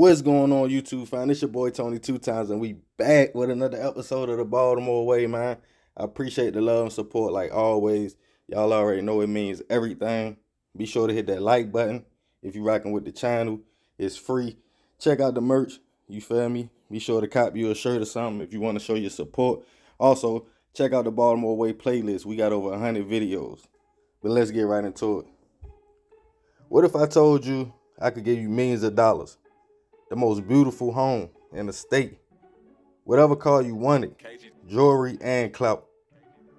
What's going on, YouTube fam? It's your boy Tony 2Times, and we back with another episode of the Baltimore Way, man. I appreciate the love and support like always. Y'all already know it means everything. Be sure to hit that like button if you rocking with the channel. It's free. Check out the merch, you feel me? Be sure to cop you a shirt or something if you want to show your support. Also, check out the Baltimore Way playlist. We got over 100 videos. But let's get right into it. What if I told you I could give you millions of dollars, the most beautiful home in the state, whatever car you wanted, jewelry and clout?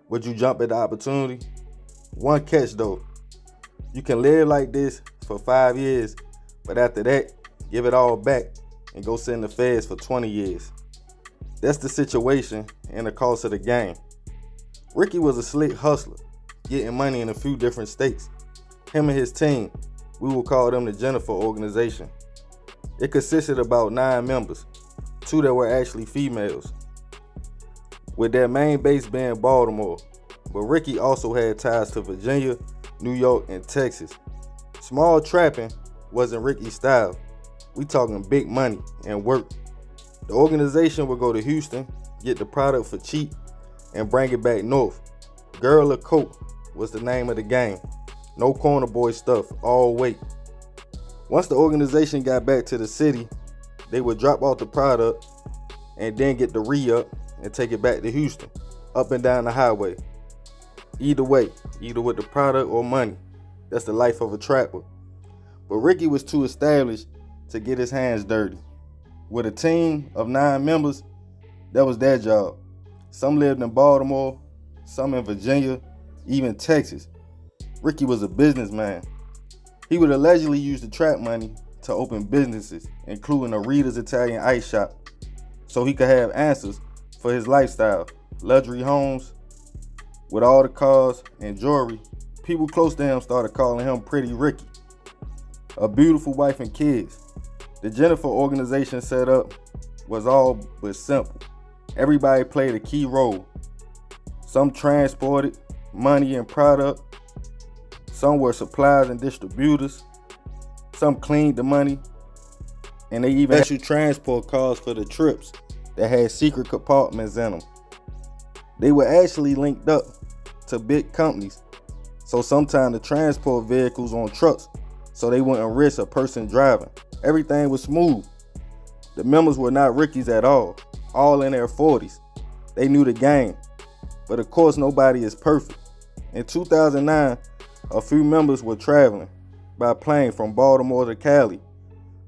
Would you jump at the opportunity? One catch though, you can live like this for 5 years, but after that, give it all back and go sit in the feds for 20 years. That's the situation and the cost of the game. Ricky was a slick hustler, getting money in a few different states. Him and his team, we will call them the Jennifer Organization. It consisted of about 9 members, 2 that were actually females, with their main base being Baltimore. But Ricky also had ties to Virginia, New York, and Texas. Small trapping wasn't Ricky's style. We talking big money and work. The organization would go to Houston, get the product for cheap, and bring it back north. Girl or Coke was the name of the game. No corner boy stuff, all weight. Once the organization got back to the city, they would drop off the product and then get the re-up and take it back to Houston, up and down the highway. Either way, either with the product or money. That's the life of a trapper. But Ricky was too established to get his hands dirty. With a team of 9 members, that was their job. Some lived in Baltimore, some in Virginia, even Texas. Ricky was a businessman. He would allegedly use the trap money to open businesses, including a Rita's Italian ice shop, so he could have answers for his lifestyle. Luxury homes with all the cars and jewelry. People close to him started calling him Pretty Ricky. A beautiful wife and kids. The Jennifer Organization setup was all but simple. Everybody played a key role. Some transported money and product. Some were suppliers and distributors. Some cleaned the money. And they even had transport cars for the trips that had secret compartments in them. They were actually linked up to big companies. So sometimes the transport vehicles on trucks so they wouldn't risk a person driving. Everything was smooth. The members were not rookies at all in their 40s. They knew the game. But of course, nobody is perfect. In 2009, a few members were traveling by plane from Baltimore to Cali,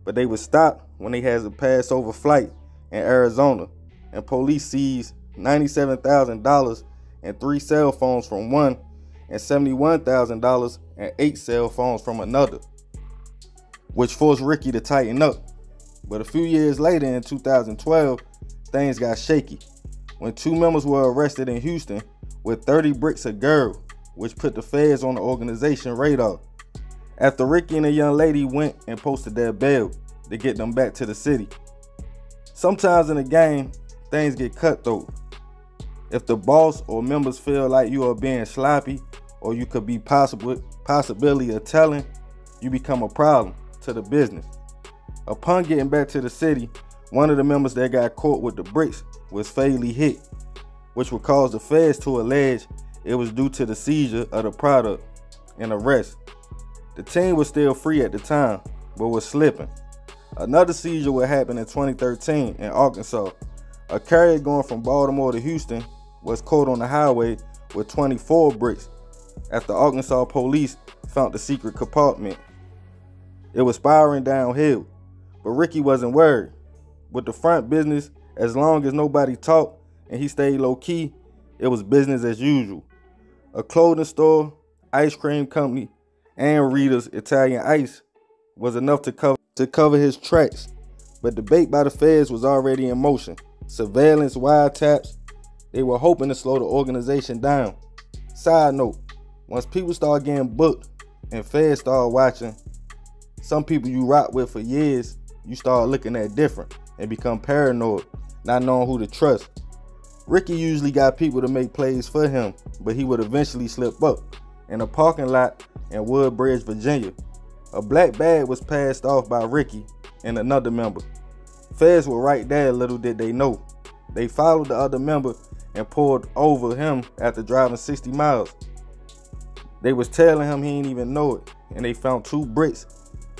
but they would stop when they had a Passover flight in Arizona, and police seized $97,000 and 3 cell phones from one, and $71,000 and 8 cell phones from another, which forced Ricky to tighten up. But a few years later, in 2012, things got shaky when 2 members were arrested in Houston with 30 bricks of girl, which put the feds on the organization radar. After Ricky and a young lady went and posted their bail to get them back to the city. Sometimes in the game, things get cutthroat. If the boss or members feel like you are being sloppy, or you could be possibility of telling, you become a problem to the business. Upon getting back to the city, one of the members that got caught with the bricks was fatally hit, which would cause the feds to allege it was due to the seizure of the product and arrest. The team was still free at the time, but was slipping. Another seizure would happen in 2013 in Arkansas. A carrier going from Baltimore to Houston was caught on the highway with 24 bricks after Arkansas police found the secret compartment. It was spiraling downhill, but Ricky wasn't worried. With the front business, as long as nobody talked and he stayed low key, it was business as usual. A clothing store, ice cream company, and Rita's Italian ice was enough to cover his tracks. But debate by the feds was already in motion. Surveillance, wiretaps, they were hoping to slow the organization down. Side note, once people start getting booked and feds start watching, some people you rock with for years, you start looking at different and become paranoid, not knowing who to trust. Ricky usually got people to make plays for him, but he would eventually slip up. In a parking lot in Woodbridge, Virginia, a black bag was passed off by Ricky, and another member. Feds were right there, little did they know. They followed the other member and pulled over him after driving 60 miles. They was telling him he ain't even know it, and they found 2 bricks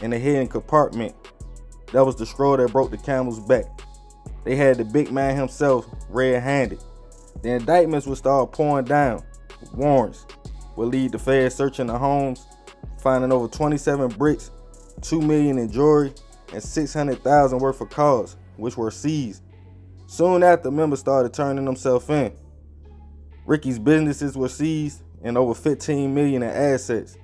in the hidden compartment. That was the straw that broke the camel's back. They had the big man himself red-handed. The indictments would start pouring down. Warrants would lead the feds searching the homes, finding over 27 bricks, $2 million in jewelry, and $600,000 worth of cars, which were seized. Soon after, members started turning themselves in. Ricky's businesses were seized and over $15 million in assets.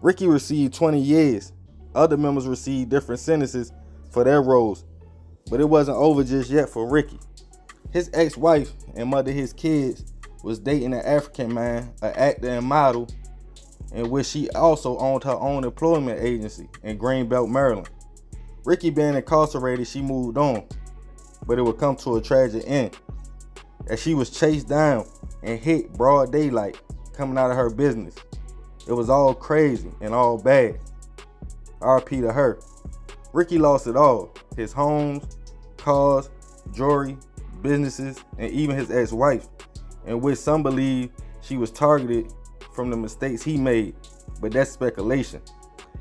Ricky received 20 years. Other members received different sentences for their roles, but it wasn't over just yet for Ricky. His ex-wife and mother of his kids was dating an African man, an actor and model, in which she also owned her own employment agency in Greenbelt, Maryland. Ricky being incarcerated, she moved on, but it would come to a tragic end as she was chased down and hit broad daylight coming out of her business. It was all crazy and all bad. RP to her. Ricky lost it all: his homes, cars, jewelry, businesses, and even his ex-wife, in which some believe she was targeted from the mistakes he made, but that's speculation.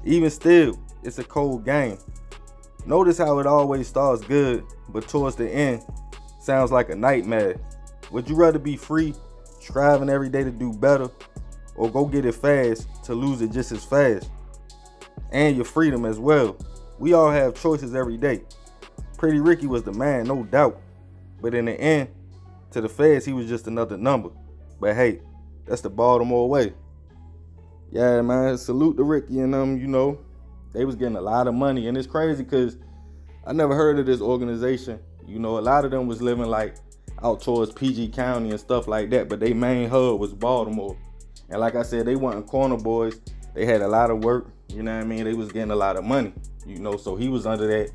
Even still, it's a cold game. Notice how it always starts good, but towards the end, sounds like a nightmare. Would you rather be free, striving every day to do better, or go get it fast to lose it just as fast? And your freedom as well. We all have choices every day. Pretty Ricky was the man, no doubt. But in the end, to the feds, he was just another number. But hey, that's the Baltimore way. Yeah, man, salute to Ricky and them, you know. They was getting a lot of money. And it's crazy because I never heard of this organization. You know, a lot of them was living like out towards PG County and stuff like that. But their main hub was Baltimore. And like I said, they weren't corner boys. They had a lot of work. You know what I mean? They was getting a lot of money. You know, so he was under that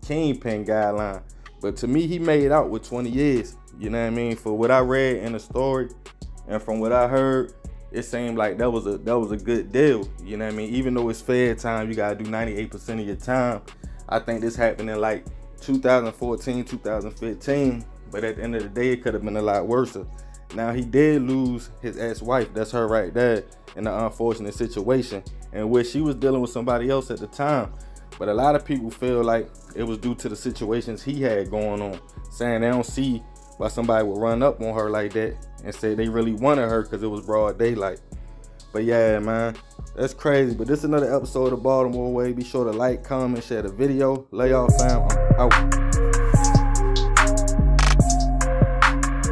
kingpin guideline. But to me, he made out with 20 years. You know what I mean? For what I read in the story and from what I heard, it seemed like that was a good deal. You know what I mean? Even though it's fair time, you gotta do 98% of your time. I think this happened in like 2014, 2015. But at the end of the day, it could have been a lot worse. Now, he did lose his ex-wife. That's her right there, in an unfortunate situation in which she was dealing with somebody else at the time. But a lot of people feel like it was due to the situations he had going on, saying they don't see why somebody would run up on her like that and say they really wanted her because it was broad daylight. But yeah, man, that's crazy. But this is another episode of Baltimore Way. Be sure to like, comment, share the video. Love y'all, fam. I'm out.